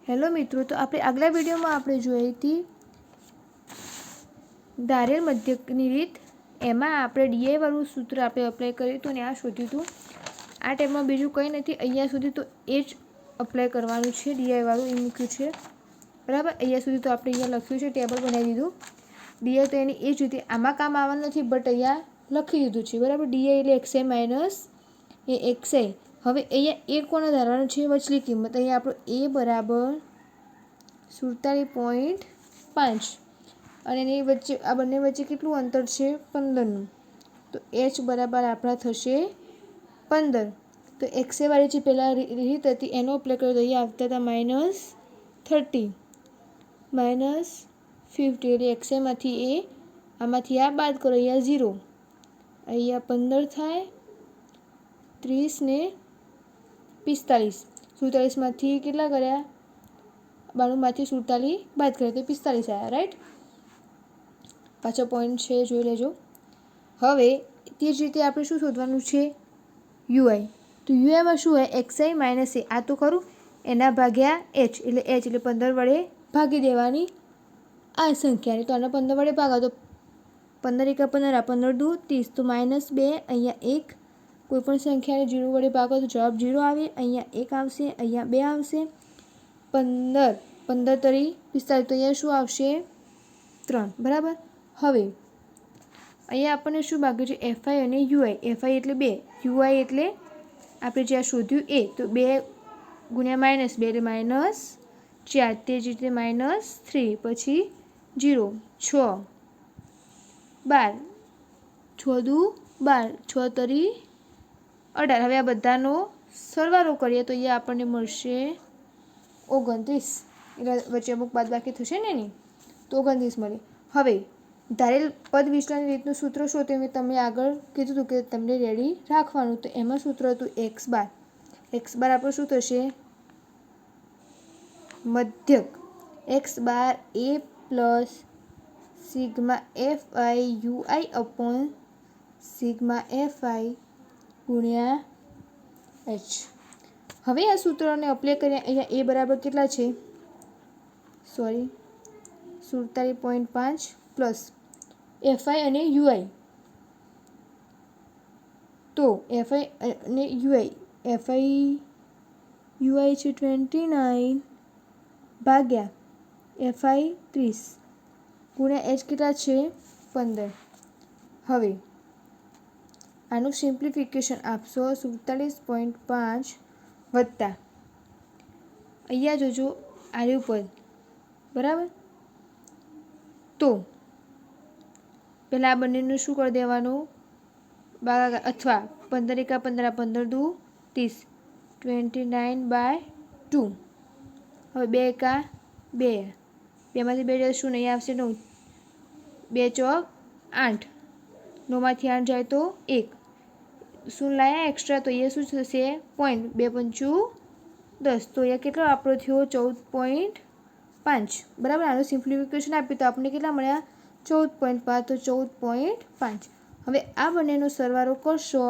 Hello મિત્રો, તો આપણે આગલા વિડીયોમાં આપણે જોઈ હતી ધારેલ મધ્યકની રીત. એમાં આપણે ડીઆઈ વાળું સૂત્ર આપણે અપ્લાય કર્યું હતું અને આ શોધ્યું હતું. આ ટાઈમમાં બીજું કંઈ નથી, અહીંયા સુધી તો એ જ અપ્લાય કરવાનું છે. ડીઆઈ વાળું એ મૂક્યું છે, બરાબર. અહીંયા સુધી તો આપણે અહીંયા લખ્યું છે, ટેબલ બનાવી દીધું. ડીઆઈ તો એની એ જ રીતે આમાં કામ આવવાનું નથી, બટ અહીંયા લખી દીધું છે, બરાબર. ડીઆઈ એટલે એક્સઆઈ માઇનસ એ એક્સઆઈ. હવે અહીંયા એ કોને ધારવાનું છે? વચલી કિંમત. અહીંયા આપણો એ બરાબર 47.5 અને એની વચ્ચે આ બંને વચ્ચે કેટલું અંતર છે? 15નું. તો એચ બરાબર આપણા થશે 15. તો એક્સઆઈ વાળી જે પહેલાં રીત હતી એનો અપ્લાય કર્યો તો અહીંયા આવતા હતા -30 -50. એટલે એક્સઆઈમાંથી એ આમાંથી આ બાદ કરો, અહીંયા 0, અહીંયા 15 થાય, 30 ને 45. 47માંથી કેટલા કર્યા? 92માંથી 47 બાદ કર્યા તો 45 આવ્યા, રાઈટ. પાછો પોઈન્ટ છે, જોઈ લેજો. હવે તે જ રીતે આપણે શું શોધવાનું છે? યુઆઈ. તો યુઆઈમાં શું હોય? એક્સઆઈ માઇનસ એ. આ તો ખરું, એના ભાગ્યા એચ એટલે 15 વડે ભાગી દેવાની આ સંખ્યાને. તો આના 15 વડે ભાગો તો 15 એકા 15, 15 દુ 30, તો -2. અહીંયા 1. કોઈપણ સંખ્યાને 0 વડે ભાગો તો જવાબ 0 આવે. અહીંયા 1 આવશે, અહીંયા 2 આવશે. 15 તરી 45, તો અહીંયા શું આવશે? 3, બરાબર. હવે અહીંયા આપણને શું બાકી છે? એફઆઈ અને યુઆઈ. એફઆઈ એટલે 2, યુઆઈ એટલે આપણે જ્યાં શોધ્યું એ. તો 2 ગુણ્યા -2 એટલે -4. તે જ રીતે -3, પછી 0, 6, 12, 6 દુ 12, 6 તરી 18. હવે આ બધાનો સરવાળો કરીએ તો અહીંયા આપણને મળશે 29. એટલે વચ્ચે અમુક બાદ બાકી થશે ને એની, તો 29 મળે. હવે ધારેલ પદ વિચલનની રીતનું સૂત્ર શું હતું? મેં તમને આગળ કીધું હતું કે તમને રેડી રાખવાનું. તો એમાં સૂત્ર હતું એક્સ બાર. એક્સ બાર આપણું શું થશે? મધ્યક. X bar A plus sigma F I U I upon sigma F I ગુણ્યા એચ. હવે આ સૂત્રોને અપ્લાય કરીએ. અહીંયા એ બરાબર કેટલા છે? 47.5 પ્લસ એફઆઈ અને યુઆઈ. તો એફઆઈ અને યુઆઈ, યુઆઈ છે 29 ભાગ્યા એફઆઈ 30 ગુણ્યા એચ કેટલા છે? 15. હવે આનું સિમ્પ્લિફિકેશન આપશો 47.5 વત્તા અહીંયા જોજો આર્યું પદ, બરાબર. તો પહેલાં આ બંનેનું શું કરી દેવાનું? ભાગાકાર. અથવા 15 એકા 15, 15 દુ 30, 29/2. હવે 2 એકા 2, 2માંથી 2 જશું નહીં, આવશે 9, 2 ચોક 8, 9માંથી 8 જાય તો 1. શું લાયા એક્સ્ટ્રા? તો અહીંયા શું થશે? પોઈન્ટ. 2 પંચું 10. તો અહીંયા કેટલો આપણો થયો? 14.5, બરાબર. આનું સિમ્પ્લિફિકેશન આપ્યું તો આપણને કેટલા મળ્યા? 14.5. તો 14.5. હવે આ બંનેનો સરવાળો કરશો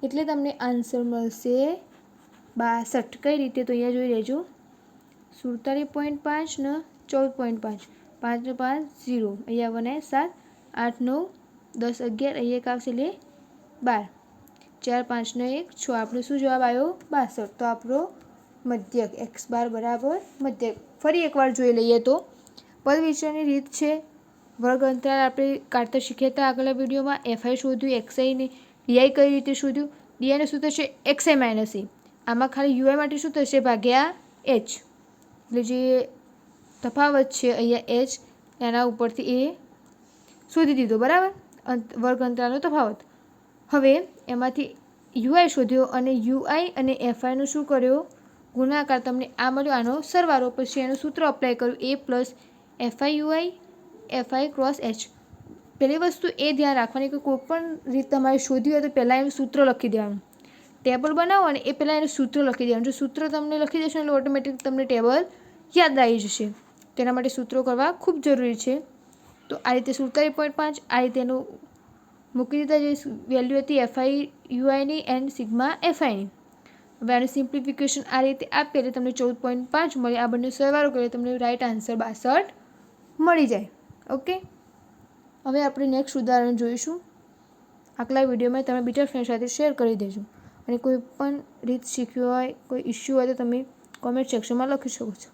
એટલે તમને આન્સર મળશે 62. કઈ રીતે? તો અહીંયા જોઈ લેજો. 47.5 ને 14.5, 5 ને 5 0, અહીંયા 1 7, 8 9 10 11, અહીંયા એક આવશે એટલે 12, 4 5 ને 1 6. આપણો શું જવાબ આવ્યો? 62. તો આપણો મધ્યક એક્સ બાર બરાબર મધ્યક. ફરી એકવાર જોઈ લઈએ તો પદ વિચલનની રીત છે. વર્ગ અંતરાલ આપણે કાઢતા શીખ્યા હતા આગળના વિડીયોમાં. એફઆઈ શોધ્યું, એક્સઆઈને ડીઆઈ કઈ રીતે શોધ્યું? ડીઆઈનું શું થશે? એક્સઆઈ માઇનસ એ. આમાં ખાલી યુઆઈ માટે શું થશે? ભાગ્યા એચ. એટલે જે તફાવત છે અહીંયા એચ, એના ઉપરથી એ શોધી દીધો, બરાબર. વર્ગ અંતરાલનો તફાવત. હવે એમાંથી યુઆઈ શોધ્યો અને યુઆઈ અને એફઆઈનું શું કર્યો? ગુણાકાર. તમને આ મળ્યો, આનો સરવાળો. પછી એનું સૂત્ર અપ્લાય કર્યું, A plus F I U I F I cross H. પહેલી વસ્તુ એ ધ્યાન રાખવાની કે કોઈ પણ રીત તમારે શોધવી હોય તો પહેલાં એનું સૂત્ર લખી દેવાનું. ટેબલ બનાવો અને એ પહેલાં એનું સૂત્ર લખી દેવાનું. જો સૂત્ર તમને લખી દેશો એટલે ઓટોમેટિક તમને ટેબલ યાદ આવી જશે. તેના માટે સૂત્રો કરવા ખૂબ જરૂરી છે. તો આ રીતે 47.5 આ રીતે એનું મૂકી દીધા જે વેલ્યુ હતી એફઆઈ યુઆઈની એન્ડ સિગ્મા એફઆઈની. હવે આનું સિમ્પ્લિફિકેશન આ રીતે આપીએ એટલે તમને 14.5 મળે. આ બંને સરવાળો કરીએ તમને રાઈટ આન્સર 62 મળી જાય. ઓકે, હવે આપણે નેક્સ્ટ ઉદાહરણ જોઈશું. આગલા વિડીયોમાં તમે બીજા ફ્રેન્ડ સાથે શેર કરી દેજો અને કોઈ પણ રીત શીખવી હોય, કોઈ ઇસ્યુ હોય તો તમે કોમેન્ટ સેક્શનમાં લખી શકો છો.